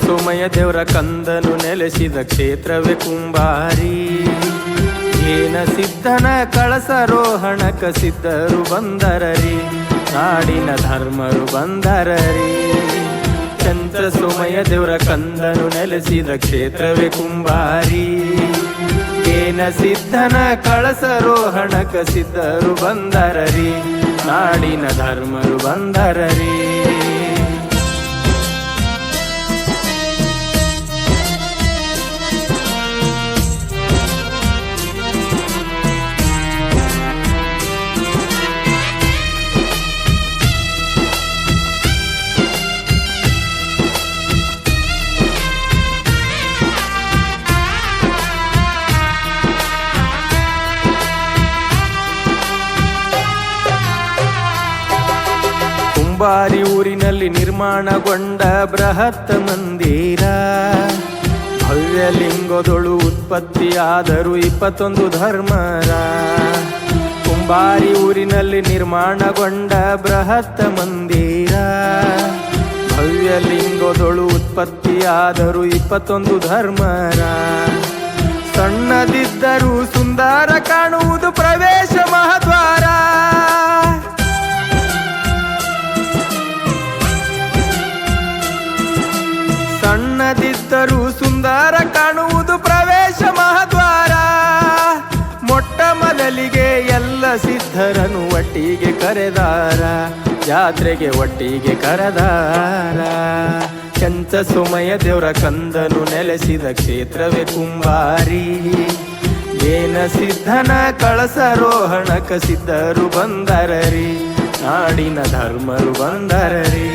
ಸೋಮಯ್ಯ ದೇವರ ಕಂದನು ನೆಲೆಸಿದ ಕ್ಷೇತ್ರವೇ ಕುಂಬಾರಿ. ಏನ ಸಿದ್ಧನ ಕಳಸರೋಹಣಕ ಸಿದ್ಧರು ಬಂದರರಿ, ನಾಡಿನ ಧರ್ಮರು ಬಂದರರಿ. ಚಂದ್ರ ಸೋಮಯ್ಯ ದೇವರ ಕಂದನು ನೆಲೆಸಿದ ಕ್ಷೇತ್ರವೇ ಕುಂಬಾರಿ. ಏನ ಸಿದ್ಧನ ಕಳಸರೋಹಣಕ ಸಿದ್ಧರು ಬಂದರರಿ, ನಾಡಿನ ಧರ್ಮರು ಬಂದರರಿ. ಕುಂಬಾರಿ ಊರಿನಲ್ಲಿ ನಿರ್ಮಾಣಗೊಂಡ ಬೃಹತ್ ಮಂದಿರ, ಭವ್ಯ ಲಿಂಗದೊಳು ಉತ್ಪತ್ತಿಯಾದರು 21 ಧರ್ಮರ. ಕುಂಬಾರಿ ಊರಿನಲ್ಲಿ ನಿರ್ಮಾಣಗೊಂಡ ಬೃಹತ್ ಮಂದಿರ, ಭವ್ಯ ಲಿಂಗದೊಳು ಉತ್ಪತ್ತಿಯಾದರು 21 ಧರ್ಮರ. ಸಣ್ಣದಿದ್ದರೂ ಸುಂದರ ಕಾಣುವುದು ಪ್ರವೇಶ ಮಹದ್ವಾರ. ಸಣ್ಣದಿದ್ದರೂ ಸುಂದರ ಕಾಣುವುದು ಪ್ರವೇಶ ಮಹದ್ವಾರ. ಮೊಟ್ಟ ಮೊದಲಿಗೆ ಎಲ್ಲ ಸಿದ್ಧರನ್ನು ಒಟ್ಟಿಗೆ ಕರೆದಾರ, ಜಾತ್ರೆಗೆ ಒಟ್ಟಿಗೆ ಕರೆದಾರ. ಚಂಚ ಸೋಮಯ್ಯ ದೇವರ ಕಂದನು ನೆಲೆಸಿದ ಕ್ಷೇತ್ರವೇ ಕುಂಬಾರಿ. ಏನ ಸಿದ್ಧನ ಕಳಸರೋಹಣಕ ಸಿದ್ಧರು ಬಂದರರಿ, ನಾಡಿನ ಧರ್ಮರು ಬಂದರರಿ.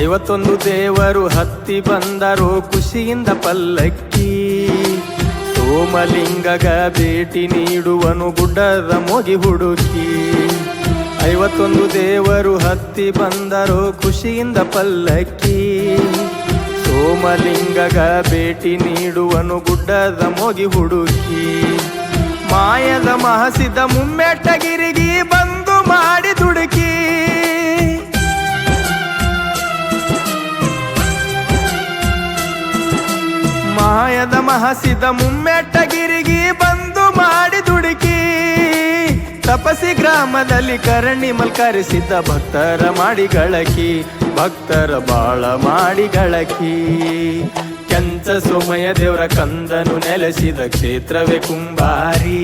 ಐವತ್ತೊಂದು ದೇವರು ಹತ್ತಿ ಬಂದರು ಖುಷಿಯಿಂದ ಪಲ್ಲಕ್ಕಿ. ಸೋಮಲಿಂಗಗ ಭೇಟಿ ನೀಡುವನು ಗುಡ್ಡದ ಮೊಗಿ ಹುಡುಕಿ. 51 ದೇವರು ಹತ್ತಿ ಬಂದರು ಖುಷಿಯಿಂದ ಪಲ್ಲಕ್ಕಿ. ಸೋಮಲಿಂಗಗ ಭೇಟಿ ನೀಡುವನು ಗುಡ್ಡದ ಮೊಗಿ ಹುಡುಕಿ. ಮಾಯದ ಮಹಸಿದ ಮುಮ್ಮೆಟ್ಟಗಿರಿಗಿ ಬಂದು ಮಾಡಿ ದುಡುಕಿ. ಮಾಯದ ಮಹಸಿದ ಮುಮ್ಮೆಟ್ಟಗಿರಿಗಿ ಬಂದು ಮಾಡಿ ದುಡುಕಿ. ತಪಸಿ ಗ್ರಾಮದಲ್ಲಿ ಕರಣಿ ಮಲ್ಕರಿಸಿದ್ದ ಭಕ್ತರ ಮಾಡಿ ಗಳಕಿ, ಭಕ್ತರ ಬಾಳ ಮಾಡಿ ಗಳಕಿ. ಕೆಂಚ ಸೋಮಯ್ಯ ದೇವರ ಕಂದನು ನೆಲೆಸಿದ ಕ್ಷೇತ್ರವೇ ಕುಂಬಾರಿ.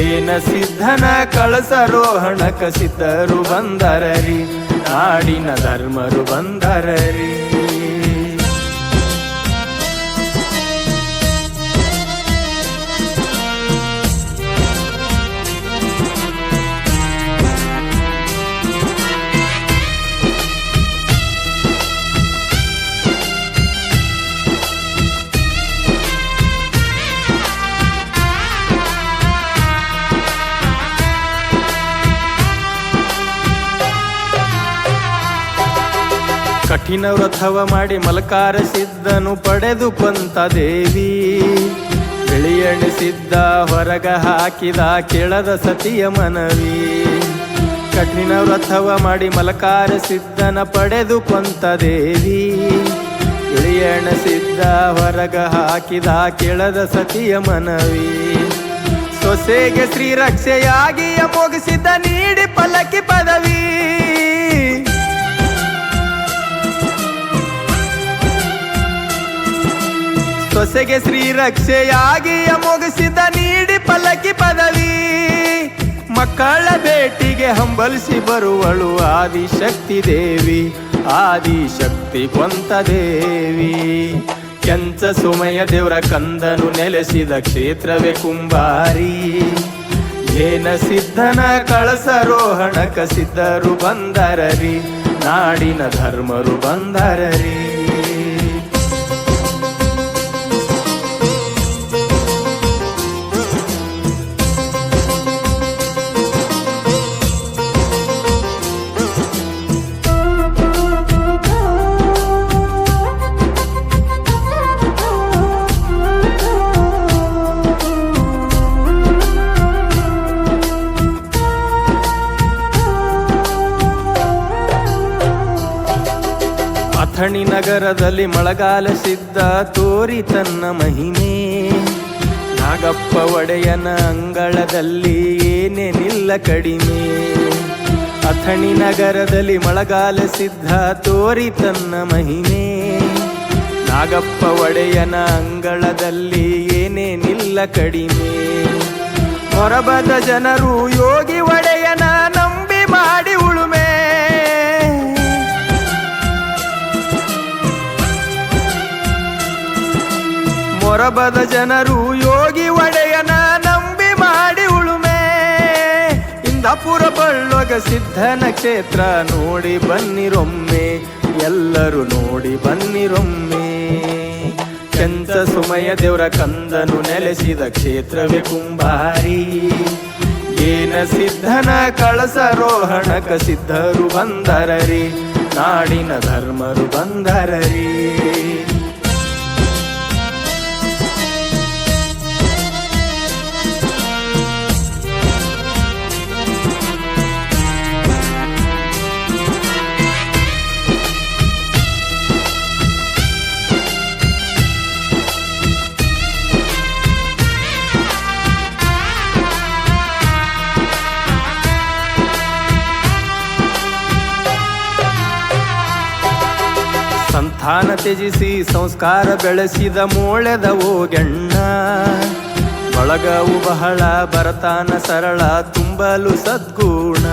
ಏನ ಸಿದ್ಧನ ಕಳಸರೋಹಣಕ ಸಿದ್ಧರು ಬಂದರರಿ, ನಾಡಿನ ಧರ್ಮರು ಬಂದರರಿ. ಕಠಿಣ ವ್ರತವ ಮಾಡಿ ಮಲಕಾರ ಸಿದ್ಧನು ಪಡೆದು ಕೊಂತ ದೇವಿ. ಬೆಳೆಯಣಿಸಿದ್ದ ಹೊರಗ ಹಾಕಿದ ಕೆಳದ ಸತಿಯ ಮನವಿ. ಕಠಿಣ ವ್ರತವ ಮಾಡಿ ಮಲಕಾರ ಸಿದ್ಧನ ಪಡೆದು ಕೊಂತ ದೇವಿ. ಬೆಳೆಯಣಿಸಿದ್ದ ಹೊರಗ ಹಾಕಿದ ಕೆಳದ ಸತಿಯ ಮನವಿ. ಸೊಸೆಗೆ ಶ್ರೀರಕ್ಷೆಯಾಗಿ ಮುಗಿಸಿದ್ದ ನೀಡಿ ಪಲ್ಲಕ್ಕಿ ಪದವಿ. ಸೊಸೆಗೆ ಶ್ರೀರಕ್ಷೆಯಾಗಿ ಮುಗಿಸಿದ ನೀಡಿ ಪಲ್ಲಕ್ಕಿ ಪದವಿ. ಮಕ್ಕಳ ಭೇಟಿಗೆ ಹಂಬಲಿಸಿ ಬರುವಳು ಆದಿಶಕ್ತಿ ದೇವಿ, ಆದಿಶಕ್ತಿ ಕೊಂತ ದೇವಿ. ಕೆಂಚ ಸೋಮಯ್ಯ ದೇವರ ಕಂದನು ನೆಲೆಸಿದ ಕ್ಷೇತ್ರವೇ ಕುಂಬಾರಿ. ಏನ ಸಿದ್ಧನ ಕಳಸರೋಹಣಕ ಸಿದ್ಧರು ಬಂದರರಿ, ನಾಡಿನ ಧರ್ಮರು ಬಂದರರಿ. ಅಥಣಿ ನಗರದಲ್ಲಿ ಮಳೆಗಾಲ ಸಿದ್ಧ ತೋರಿ ತನ್ನ ಮಹಿಮೆ. ನಾಗಪ್ಪ ಒಡೆಯನ ಅಂಗಳದಲ್ಲಿ ಏನೇನಿಲ್ಲ ಕಡಿಮೆ. ಅಥಣಿ ನಗರದಲ್ಲಿ ಮಳೆಗಾಲ ಸಿದ್ಧ ತೋರಿ ತನ್ನ ಮಹಿಮೆ. ನಾಗಪ್ಪ ಒಡೆಯನ ಅಂಗಳದಲ್ಲಿ ಏನೇನಿಲ್ಲ ಕಡಿಮೆ. ಮೊರಬದ ಜನರು ಯೋಗಿ ಒಡೆಯನ ನಂಬಿ ಮಾಡಿ ಉಳುಮೆ. ಮೊರಬದ ಜನರು ಯೋಗಿ ಒಡೆಯನ ನಂಬಿ ಮಾಡಿ ಉಳುಮೆ. ಇಂದಾಪುರ ಬಳ್ಳೊಗ ಸಿದ್ಧನ ಕ್ಷೇತ್ರ ನೋಡಿ ಬನ್ನಿರೊಮ್ಮೆ, ಎಲ್ಲರೂ ನೋಡಿ ಬನ್ನಿರೊಮ್ಮೆ. ಕೆಂಚ ಸುಮಯ ದೇವರ ಕಂದನು ನೆಲೆಸಿದ ಕ್ಷೇತ್ರವೇ ಕುಂಬಾರಿ. ಏನ ಸಿದ್ಧನ ಕಳಸರೋಹಣಕ ಸಿದ್ಧರು ಬಂದರರಿ, ನಾಡಿನ ಧರ್ಮರು ಬಂದರರಿ. ಸಂತಾನ ತ್ಯಜಿಸಿ ಸಂಸ್ಕಾರ ಬೆಳೆಸಿದ ಮೋಳೆದ ಓಗೆಣ್ಣ. ಬಳಗವು ಬಹಳ ಬರತಾನ ಸರಳ ತುಂಬಲು ಸದ್ಗುಣ.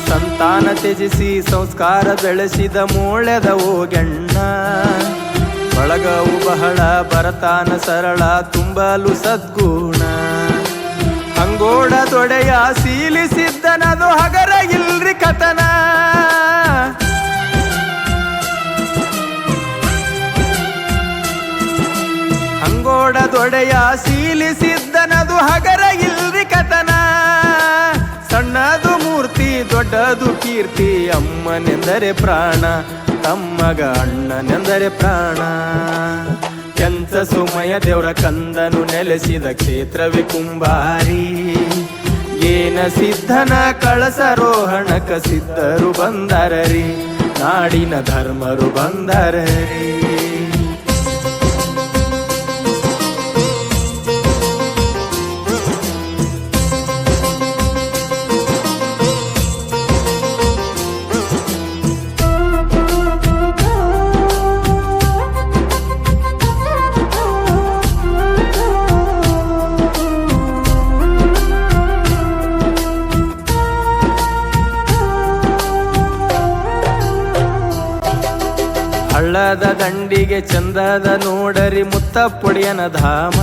ಸಂತಾನ ತ್ಯಜಿಸಿ ಸಂಸ್ಕಾರ ಬೆಳೆಸಿದ ಮೋಳೆದ ಓಗೆಣ್ಣ. ಬಳಗವು ಬಹಳ ಬರತಾನ ಸರಳ ತುಂಬಲು ಸದ್ಗುಣ. ಹಂಗೋಡ ತೊಡೆಯ ಸೀಲಿಸಿದ್ದನದು ಹಗರ ಇಲ್ರಿ ಕಥನ. ಹಂಗೋಡ ದೊಡೆಯ ಸೀಲಿಸಿದ್ದನದು ಹಗರ ಇಲ್ರಿ ಕಥನ. ಸಣ್ಣದು ಮೂರ್ತಿ ದೊಡ್ಡದು ಕೀರ್ತಿ, ಅಮ್ಮನೆಂದರೆ ಪ್ರಾಣ ತಮ್ಮಗ ಅಣ್ಣನೆಂದರೆ ಪ್ರಾಣ. ಕೆಂಚ ಸುಮಯ ದೇವರ ಕಂದನು ನೆಲೆಸಿದ ಕ್ಷೇತ್ರವೇ ಕುಂಬಾರಿ. ಏನ ಸಿದ್ಧನ ಕಳಸರೋಹಣಕ ಸಿದ್ಧರು ಬಂದರರಿ, ನಾಡಿನ ಧರ್ಮರು ಬಂದರರಿ. ಹಳ್ಳದ ದಂಡಿಗೆ ಚಂದದ ನೋಡರಿ ಮುತ್ತಪ್ಪೊಡೆಯನ ಧಾಮ.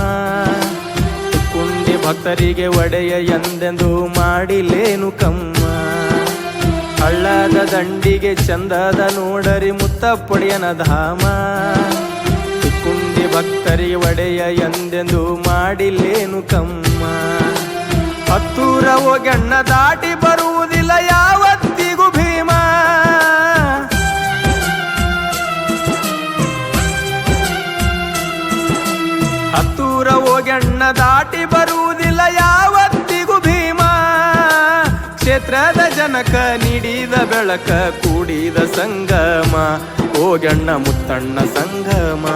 ಕುಂಡಿ ಭಕ್ತರಿಗೆ ಒಡೆಯ ಎಂದೆಂದು ಮಾಡಿಲೇನು ಕಮ್ಮ. ಹಳ್ಳದ ದಂಡಿಗೆ ಚಂದದ ನೋಡರಿ ಮುತ್ತಪ್ಪೊಡೆಯನ ಧಾಮ. ಕುಂಡಿ ಭಕ್ತರಿಗೆ ಒಡೆಯ ಎಂದೆಂದು ಮಾಡಿಲೇನು ಕಮ್ಮ. ಹತ್ತೂರ ಓಗೆಣ್ಣ ದಾಟಿ ಬರುವುದಿಲ್ಲ ಯಾವತ್ತಿಗೂ ಭೀಮ. ಹತ್ತೂರ ಓಗೆಣ್ಣ ದಾಟಿ ಬರುವುದಿಲ್ಲ ಯಾವತ್ತಿಗೂ ಭೀಮ. ಕ್ಷೇತ್ರದ ಜನಕ ನೀಡಿದ ಬೆಳಕ ಕೂಡಿದ ಸಂಗಮ, ಓಗೆಣ್ಣ ಮುತ್ತಣ್ಣ ಸಂಗಮ.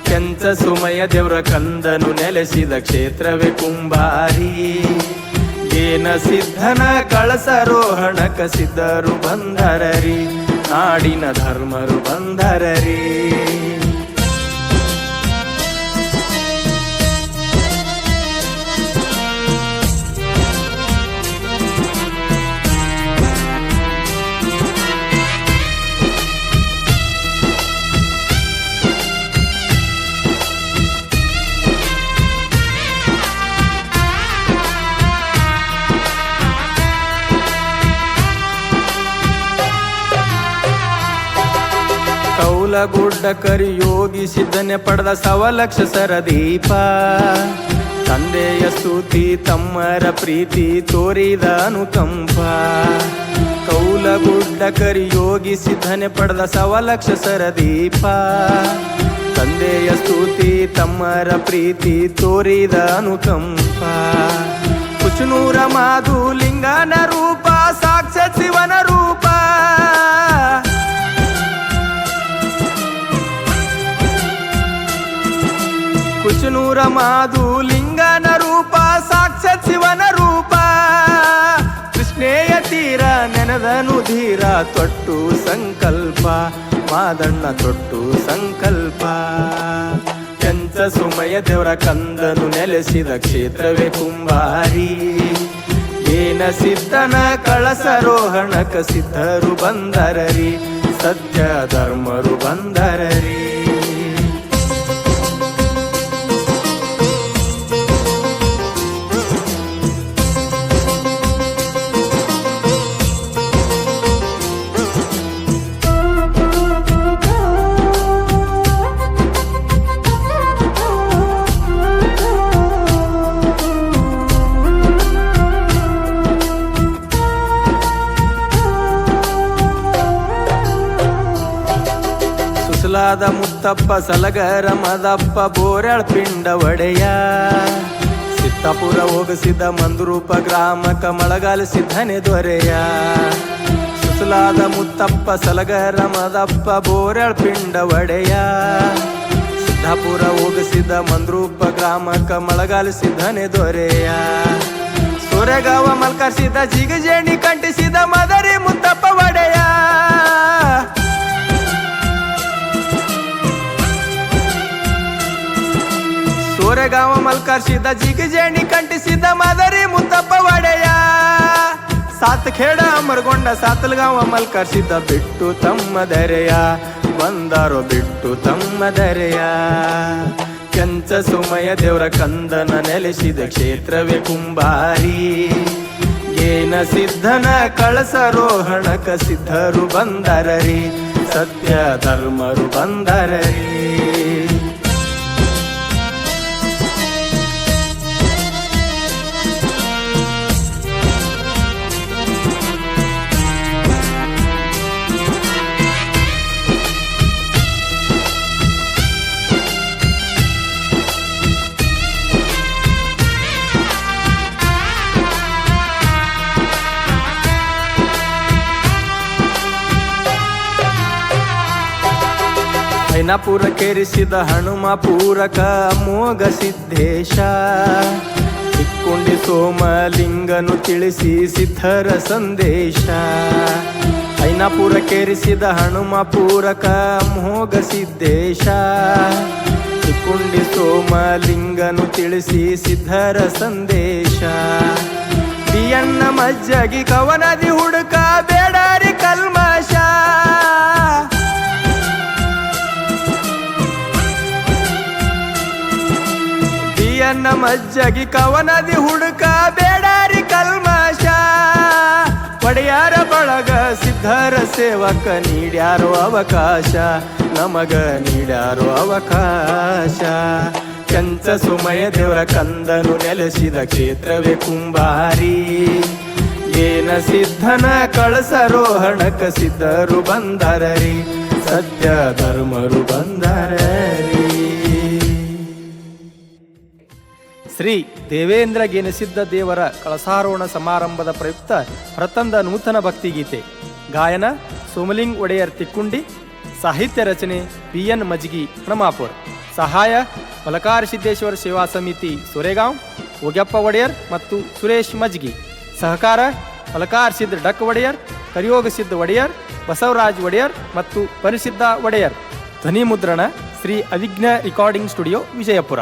ಕೆಂಚ ಸುಮಯ ದೇವರ ಕಂದನು ನೆಲೆಸಿದ ಕ್ಷೇತ್ರವೇ ಕುಂಬಾರಿ. ಏನ ಸಿದ್ಧನ ಕಳಸರೋಹಣಕ ಸಿದ್ಧರು ಬಂದರರಿ, ನಾಡಿನ ಧರ್ಮರು ಬಂದರರಿ. ಕೌಲಗುಡ್ಡ ಕರಿ ಯೋಗಿ ಸಿದ್ಧನೆ ಪಡೆದ ಸವಲಕ್ಷ ಸರದೀಪ. ತಂದೆಯ ಸ್ತುತಿ ತಮ್ಮರ ಪ್ರೀತಿ ತೋರಿದ ಅನುಕಂಪ. ಕೌಲಗುಡ್ಡ ಕರಿ ಯೋಗಿ ಸಿದ್ಧನೆ ಪಡೆದ ಸವಲಕ್ಷ ಸರದೀಪ. ತಂದೆಯ ಸ್ತುತಿ ತಮ್ಮರ ಪ್ರೀತಿ ತೋರಿದ ಅನುಕಂಪ. ಕುಚನೂರ ಮಾಧು ಲಿಂಗನ ರೂಪ ಸಾಕ್ಷಾತ್ ಶಿವನ ರೂಪ. ಕುಚನೂರ ಮಾದು ಲಿಂಗನ ರೂಪ ಸಾಕ್ಷಾತ್ ಶಿವನ ರೂಪ ಕೃಷ್ಣೇಯ ತೀರ ನೆನೆದನು ಧೀರ ತೊಟ್ಟು ಸಂಕಲ್ಪ ಮಾದಣ್ಣ ತೊಟ್ಟು ಸಂಕಲ್ಪ ಕೆಂಚ ಸುಮಯ ದೇವರ ಕಂದನು ನೆಲೆಸಿದ ಕ್ಷೇತ್ರವೇ ಕುಂಬಾರಿ ಏನ ಸಿದ್ಧನ ಕಳಸರೋಹಣಕ ಸಿದ್ಧರು ಬಂದರರಿ ಸತ್ಯ ಧರ್ಮರು ಬಂದರರಿ ಸುಸಲಾದ ಮುತ್ತಪ್ಪ ಸಲಗರ ಮದಪ್ಪ ಬೋರ್ಯಾಳ್ ಪಿಂಡ ಒಡೆಯ ಸಿತ್ತಾಪುರ ಹೋಗಸಿದ ಮಂದ್ರೂಪ ಗ್ರಾಮಕ ಮಳಗಾಲ ಸಿದ್ಧನೆ ದೊರೆಯ ಸುಸಲಾದ ಮುತ್ತಪ್ಪ ಸಲಗರ ಮದಪ್ಪ ಬೋರ್ಯಾಳ್ ಪಿಂಡ ಒಡೆಯ ಸಿದ್ದಾಪುರ ಹೋಗಸಿದ ಮಂದ್ರೂಪ ಗ್ರಾಮಕ ಮಳಗಾಲ ಸಿದ್ಧನೆ ದೊರೆಯ ಸೋರೆಗಾವ ಮಲ್ಕರಿಸಿದ ಜಿಗಜೇಣಿ ಕಂಟಿಸಿದ ಮದರಿ ಮುತ್ತಪ್ಪ ಒಡೆಯ ಸೋರೆಗಾವ ಮಲ್ಕರಿಸಿದ ಜಿಗಜೇಣಿ ಕಂಟಿಸಿದ ಮದರಿ ಮುತ್ತಪ್ಪ ಒಡೆಯ ಸಾತ್ಖೇಡ ಅಮರಗೊಂಡ ಸಾತಲ್ಗಾವ ಮಲ್ಕರಿಸಿದ ಬಿಟ್ಟು ತಮ್ಮ ದರೆಯ ಬಂದಾರೋ ಬಿಟ್ಟು ತಮ್ಮ ದರೆಯ ಕೆಂಚ ಸುಮಯ ದೇವರ ಕಂದನ ನೆಲೆಸಿದ ಕ್ಷೇತ್ರವೇ ಕುಂಬಾರಿ ಏನ ಸಿದ್ಧನ ಕಳಸರೋಹಣಕ ಸಿದ್ಧರು ಬಂದರರಿ ಸತ್ಯ ಧರ್ಮರು ಬಂದರರಿ ಐನಾಪುರಕ್ಕೇರಿಸಿದ ಹನುಮ ಪೂರಕ ಮೋಗ ಸಿದ್ದೇಶ ಚಿಕ್ಕೊಂಡಿ ಸೋಮಲಿಂಗನು ತಿಳಿಸಿ ಸಿದ್ಧರ ಸಂದೇಶ ಐನಾಪುರಕ್ಕೇರಿಸಿದ ಹನುಮ ಪೂರಕ ಮೋಗ ಸಿದ್ದೇಶ ಚಿಕ್ಕೊಂಡಿ ಸೋಮಲಿಂಗನು ತಿಳಿಸಿ ಸಿದ್ಧರ ಸಂದೇಶ ಬಿಯಣ್ಣ ಮಜ್ಜಗಿ ಕವನದಿ ಹುಡುಕ ಬೇಡಾರಿ ಕಲ್ಮಶ ಬಿಯಣ್ಣ ಮಜ್ಜಗಿ ಕವನದಿ ಹುಡುಕ ಬೇಡಾರಿ ಕಲ್ಮಶ ಒಡೆಯಾರ ಬಳಗ ಸಿದ್ಧರ ಸೇವಕ ನೀಡ್ಯಾರೋ ಅವಕಾಶ ನಮಗ ನೀಡ್ಯಾರೋ ಅವಕಾಶ ಕೆಂಚ ಸುಮಯ ದೇವರ ಕಂದನು ನೆಲೆಸಿದ ಕ್ಷೇತ್ರವೇ ಕುಂಬಾರಿ ಏನ ಸಿದ್ಧನ ಕಳಸರೋಹಣಕ ಸಿದ್ಧರು ಬಂದರರಿ ಸತ್ಯ ಧರ್ಮರು ಬಂದರರಿ ಶ್ರೀ ದೇವೇಂದ್ರ ಗೆನಿಸಿದ್ದ ದೇವರ ಕಳಸಾರೋಹಣ ಸಮಾರಂಭದ ಪ್ರಯುಕ್ತ ಹೊರತಂದ ನೂತನ ಭಕ್ತಿಗೀತೆ ಗಾಯನ ಸೋಮಲಿಂಗ್ ಒಡೆಯರ್ ತಿಕ್ಕುಂಡಿ ಸಾಹಿತ್ಯ ರಚನೆ PN ಮಜ್ಗಿ ಹಣಮಾಪುರ್ ಸಹಾಯ ಮಲಕಾರ ಸಿದ್ದೇಶ್ವರ ಸೇವಾ ಸಮಿತಿ ಸೋರೆಗಾಂವ್ ಓಗ್ಯಪ್ಪ ಒಡೆಯರ್ ಮತ್ತು ಸುರೇಶ್ ಮಜ್ಗಿ ಸಹಕಾರ ಮಲಕಾರ ಸಿದ್ಧ ಡಕ್ ಒಡೆಯರ್ ಕರಿಯೋಗ ಸಿದ್ಧ ಒಡೆಯರ್ ಬಸವರಾಜ್ ಒಡೆಯರ್ ಮತ್ತು ಪರಿಸಿದ್ಧ ಒಡೆಯರ್ ಧ್ವನಿ ಮುದ್ರಣ ಶ್ರೀ ಅವಿಘ್ನ ರೆಕಾರ್ಡಿಂಗ್ ಸ್ಟುಡಿಯೋ ವಿಜಯಪುರ